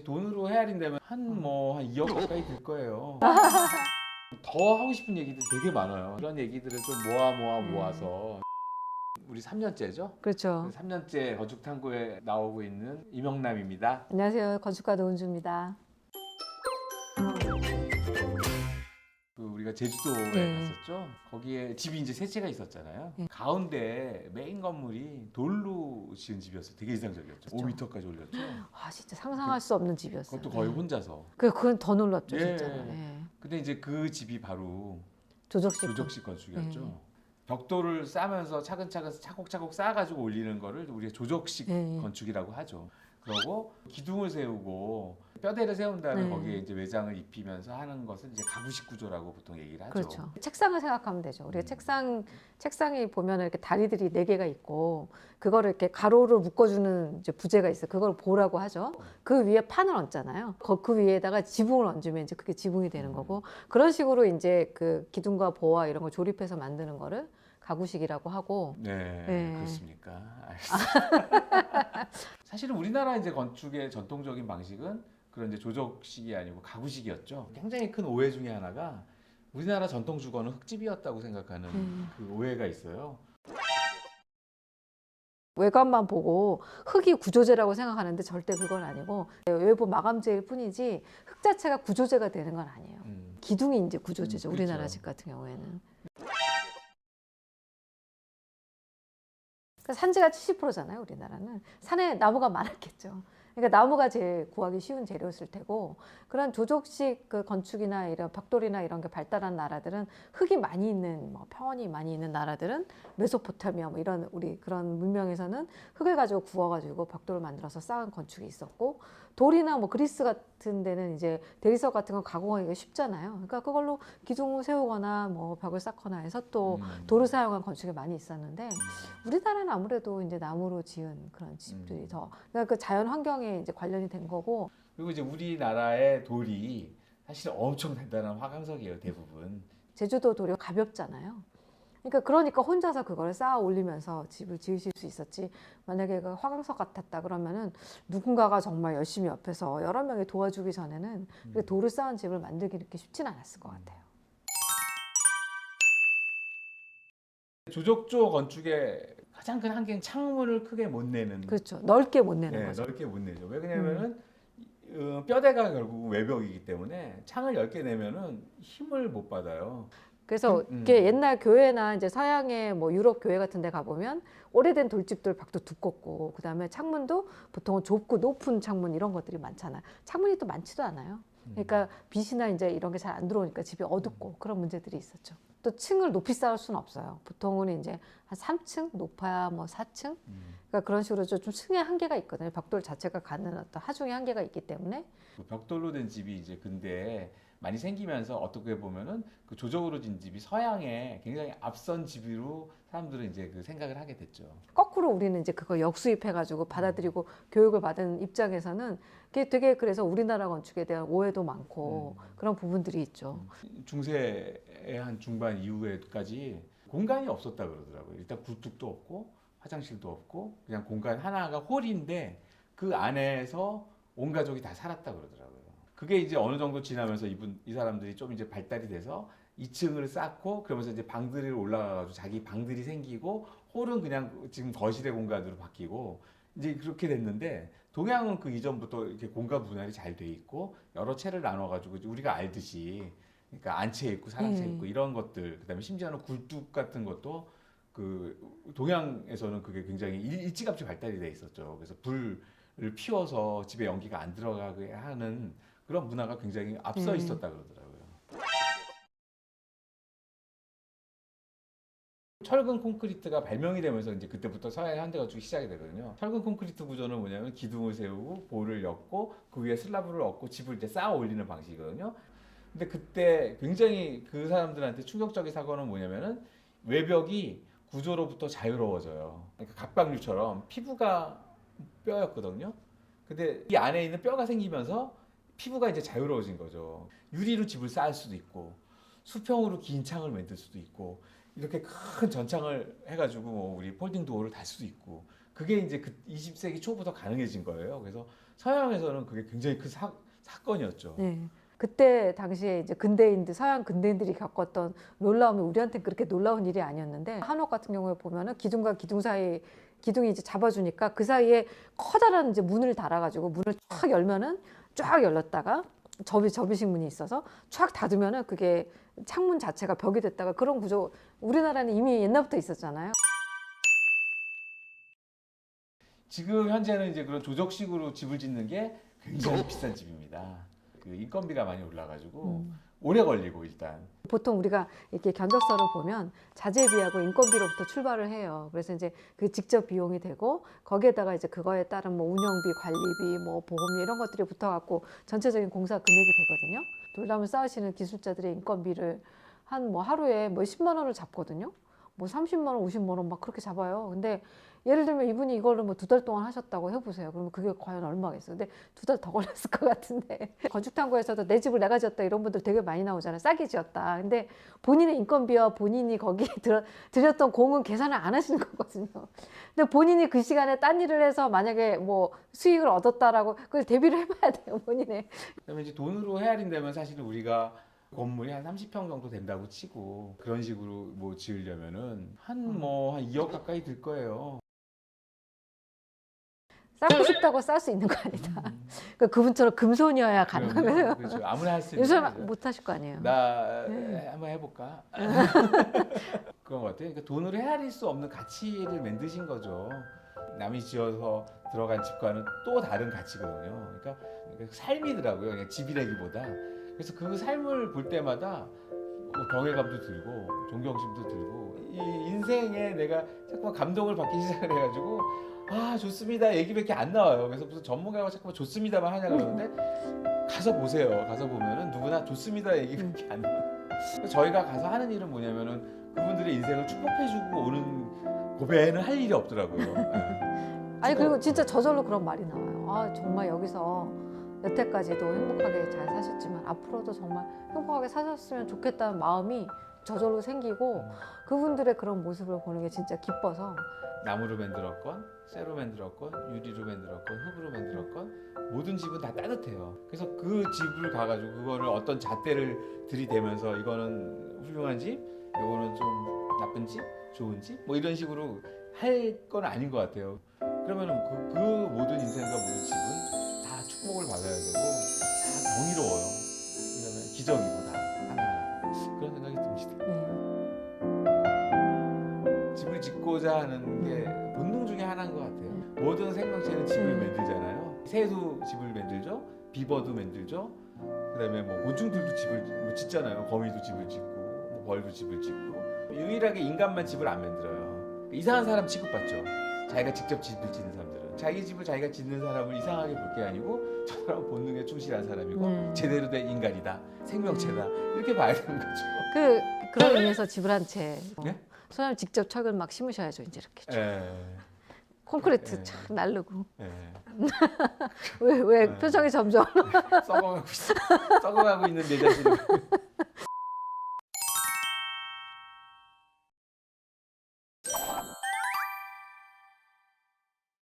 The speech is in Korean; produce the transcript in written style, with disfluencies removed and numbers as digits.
이제 돈으로 헤아린다면 한 2억 가까이 들 거예요. 더 하고 싶은 얘기들 되게 많아요. 그런 얘기들을 좀 모아서 우리 3년째죠? 그렇죠. 3년째 건축 탐구에 나오고 있는 이명남입니다. 안녕하세요. 건축가 노은주입니다. 우리가 제주도에 네. 갔었죠. 거기에 집이 이제 세 채가 있었잖아요. 네. 가운데 메인 건물이 돌로 지은 집이었어요. 되게 인상적이었죠. 그렇죠. 5m까지 올렸죠. 아, 진짜 상상할 수 없는 집이었어요. 그것도 거의 혼자서. 그건 더 놀랍죠, 예. 진짜. 예. 근데 이제 그 집이 바로 조적식. 조적식 건축이었죠. 네. 벽돌을 쌓으면서 차근차근 차곡차곡 쌓아가지고 올리는 거를 우리가 조적식 네. 건축이라고 하죠. 그러고 기둥을 세우고 뼈대를 세운 다음에 네. 거기에 이제 외장을 입히면서 하는 것을 이제 가구식 구조라고 보통 얘기를 하죠. 그렇죠. 책상을 생각하면 되죠. 우리가 책상이 보면 이렇게 다리들이 4개가 있고, 그거를 이렇게 가로로 묶어주는 이제 부재가 있어요. 그걸 보라고 하죠. 그 위에 판을 얹잖아요. 그 위에다가 지붕을 얹으면 이제 그게 지붕이 되는 거고, 그런 식으로 이제 그 기둥과 보와 이런 걸 조립해서 만드는 거를 가구식이라고 하고. 네, 네. 그렇습니까? 알겠습니다. 사실은 우리나라 이제 건축의 전통적인 방식은 그런 이제 조적식이 아니고 가구식이었죠. 굉장히 큰 오해 중에 하나가 우리나라 전통 주거는 흙집이었다고 생각하는 그 오해가 있어요. 외관만 보고 흙이 구조재라고 생각하는데 절대 그건 아니고, 외부 마감재일 뿐이지 흙 자체가 구조재가 되는 건 아니에요. 기둥이 이제 구조재죠. 그렇죠. 우리나라 집 같은 경우에는. 그러니까 산지가 70%잖아요, 우리나라는. 산에 나무가 많았겠죠. 그러니까 나무가 제일 구하기 쉬운 재료였을 테고, 그런 조적식 그 건축이나 이런 벽돌이나 이런 게 발달한 나라들은 흙이 많이 있는, 뭐 평원이 많이 있는 나라들은 메소포타미아 뭐 이런 우리 그런 문명에서는 흙을 가지고 구워가지고 벽돌을 만들어서 쌓은 건축이 있었고, 돌이나 뭐 그리스 같은 데는 이제 대리석 같은 거 가공하기가 쉽잖아요. 그러니까 그걸로 기둥을 세우거나 뭐 벽을 쌓거나 해서 또 돌을 사용한 건축이 많이 있었는데, 우리나라는 아무래도 이제 나무로 지은 그런 집들이 더, 그러니까 그 자연 환경에 이제 관련이 된 거고. 그리고 이제 우리나라의 돌이 사실 엄청 대단한 화강석이에요, 대부분. 제주도 돌이 가볍잖아요. 그러니까 혼자서 그걸 쌓아 올리면서 집을 지으실 수 있었지. 만약에 그 화강석 같았다 그러면은 누군가가 정말 열심히 옆에서 여러 명이 도와주기 전에는 그 돌을 쌓은 집을 만들기 이렇게 쉽지는 않았을 것 같아요. 조적조 건축의 가장 큰 한계는 창문을 크게 못 내는. 그렇죠. 넓게 못 내는 네, 거죠. 넓게 못 내죠. 왜 그러냐면은 뼈대가 결국 외벽이기 때문에 창을 10개 내면은 힘을 못 받아요. 그래서 이게 옛날 교회나 이제 서양의 뭐 유럽 교회 같은 데 가보면 오래된 돌집들 벽도 두껍고, 그다음에 창문도 보통은 좁고 높은 창문 이런 것들이 많잖아요. 창문이 또 많지도 않아요. 그러니까 빛이나 이제 이런 게 잘 안 들어오니까 집이 어둡고 그런 문제들이 있었죠. 또 층을 높이 쌓을 수는 없어요. 보통은 이제 한 3층, 높아야 뭐 4층. 그러니까 그런 식으로 좀 층의 한계가 있거든요. 벽돌 자체가 갖는 어떤 하중의 한계가 있기 때문에. 그 벽돌로 된 집이 이제 근대에 많이 생기면서 어떻게 보면은 그 조적으로 진 집이 서양에 굉장히 앞선 집으로 사람들은 이제 그 생각을 하게 됐죠. 거꾸로 우리는 이제 그걸 역수입해가지고 받아들이고 교육을 받은 입장에서는 그게 되게, 그래서 우리나라 건축에 대한 오해도 많고 그런 부분들이 있죠. 중세의 한 중반 이후에까지 공간이 없었다 그러더라고요. 일단 굴뚝도 없고 화장실도 없고 그냥 공간 하나가 홀인데 그 안에서 온 가족이 다 살았다 그러더라고요. 그게 이제 어느 정도 지나면서 이 사람들이 좀 이제 발달이 돼서 2층을 쌓고 그러면서 이제 방들이 올라가가지고 자기 방들이 생기고 홀은 그냥 지금 거실의 공간으로 바뀌고 이제 그렇게 됐는데, 동양은 그 이전부터 이렇게 공간 분할이 잘 돼 있고 여러 채를 나눠가지고 이제 우리가 알듯이, 그러니까 안채 있고 사랑채 있고 이런 것들, 그다음에 심지어는 굴뚝 같은 것도 그 동양에서는 그게 굉장히 일찌감치 발달이 돼 있었죠. 그래서 불을 피워서 집에 연기가 안 들어가게 하는 그런 문화가 굉장히 앞서 있었다 그러더라고요. 철근 콘크리트가 발명이 되면서 이제 그때부터 서양의 현대 건축이 시작이 되거든요. 철근 콘크리트 구조는 뭐냐면 기둥을 세우고 볼을 엮고 그 위에 슬라브를 얹고 집을 이제 쌓아 올리는 방식이거든요. 근데 그때 굉장히 그 사람들한테 충격적인 사고는 뭐냐면은 외벽이 구조로부터 자유로워져요. 그러니까 갑각류처럼 피부가 뼈였거든요. 근데 이 안에 있는 뼈가 생기면서 피부가 이제 자유로워진 거죠. 유리로 집을 쌓을 수도 있고 수평으로 긴 창을 만들 수도 있고 이렇게 큰 전창을 해가지고 뭐 우리 폴딩 도어를 달 수도 있고, 그게 이제 그 20세기 초부터 가능해진 거예요. 그래서 서양에서는 그게 굉장히 큰 사건이었죠. 네. 그때 당시에 이제 근대인들, 서양 근대인들이 겪었던 놀라움이 우리한테 그렇게 놀라운 일이 아니었는데 한옥 같은 경우에 보면은 기둥과 기둥 사이 기둥이 이제 잡아주니까 그 사이에 커다란 이제 문을 달아가지고 문을 쫙 열면은 쫙 열렸다가 접이식 문이 있어서 쫙 닫으면은 그게 창문 자체가 벽이 됐다가 그런 구조 우리나라는 이미 옛날부터 있었잖아요. 지금 현재는 이제 그런 조적식으로 집을 짓는 게 굉장히 비싼 집입니다. 그 인건비가 많이 올라가지고 오래 걸리고 일단 보통 우리가 이렇게 견적서를 보면 자재비하고 인건비로부터 출발을 해요. 그래서 이제 그 직접 비용이 되고 거기에다가 이제 그거에 따른 뭐 운영비, 관리비, 뭐 보험료 이런 것들이 붙어갖고 전체적인 공사 금액이 되거든요. 돌담을 쌓으시는 기술자들의 인건비를 한 뭐 하루에 뭐 10만 원을 잡거든요. 뭐 30만 원, 50만 원 막 그렇게 잡아요. 근데 예를 들면 이분이 이거를 뭐 2달 동안 하셨다고 해보세요. 그러면 그게 과연 얼마겠어요? 근데 2달 더 걸렸을 것 같은데. 건축탐구에서도 내 집을 내가 지었다 이런 분들 되게 많이 나오잖아요. 싸게 지었다. 근데 본인의 인건비와 본인이 거기에 들였던 공은 계산을 안 하시는 거거든요. 근데 본인이 그 시간에 딴 일을 해서 만약에 뭐 수익을 얻었다라고 그걸 대비를 해봐야 돼요. 본인의. 그다음에 이제 돈으로 헤아린다면 사실은 우리가 건물이 한 30평 정도 된다고 치고 그런 식으로 뭐 지으려면은 한 2억 가까이 들 거예요. 쌓고 싶다고 쌓을 수 있는 거 아니다. 그러니까 그분처럼 금손이어야 가능한 거예요. 그렇죠. 아무나 할 수 있는 요즘 거죠. 못 하실 거 아니에요. 나 한번 해볼까? 그런 것 같아요. 그러니까 돈으로 헤아릴 수 없는 가치를 만드신 거죠. 남이 지어서 들어간 집과는 또 다른 가치거든요. 그러니까 삶이더라고요. 그냥 집이라기보다. 그래서 그 삶을 볼 때마다 뭐 경외감도 들고 존경심도 들고 이 인생에 내가 자꾸만 감동을 받기 시작을 해가지고 아 좋습니다 얘기밖에 안 나와요. 그래서 무슨 전문가가 자꾸만 좋습니다만 하냐 그러는데 가서 보세요. 가서 보면은 누구나 좋습니다 얘기밖에 안 나와요. 그래서 저희가 가서 하는 일은 뭐냐면은 그분들의 인생을 축복해주고 오는 고배는 할 일이 없더라고요. 아니 그리고 진짜 저절로 그런 말이 나와요. 아 정말 여기서 여태까지도 행복하게 잘 사셨지만 앞으로도 정말 행복하게 사셨으면 좋겠다는 마음이 저절로 생기고 그분들의 그런 모습을 보는 게 진짜 기뻐서 나무로 만들었건 쇠로 만들었건 유리로 만들었건 흙으로 만들었건 모든 집은 다 따뜻해요. 그래서 그 집을 가가지고 그거를 어떤 잣대를 들이대면서 이거는 훌륭한 집, 이거는 좀 나쁜 집, 좋은 집, 뭐 이런 식으로 할 건 아닌 것 같아요. 그러면은 그 모든 인생과 모든 집은 다 축복을 받아야 되고 다 정의로워요. 그다음에 기적이고 다 하나하나 그런 생각이 듭니다. 네. 집을 짓고자 하는 게 본능 중에 하나인 것 같아요. 모든 생명체는 집을 만들잖아요. 새도 집을 만들죠. 비버도 만들죠. 그다음에 뭐 곤충들도 집을 뭐 짓잖아요. 거미도 집을 짓고 뭐 벌도 집을 짓고 유일하게 인간만 집을 안 만들어요. 이상한 사람 취급받죠. 자기가 직접 집을 짓는 사람들은 자기 집을 자기가 짓는 사람을 이상하게 볼 게 아니고 저 사람은 본능에 충실한 사람이고 제대로 된 인간이다, 생명체다 이렇게 봐야 되는 거죠. 그런 의미에서 집을 한 채. 네? 소장님 직접 척을 막 심으셔야죠 이제 이렇게. 예. 콘크리트 예. 착 날르고. 예. 왜 네. 표정이 점점 썩어가고 있어. 썩어가고 있는 내 자신을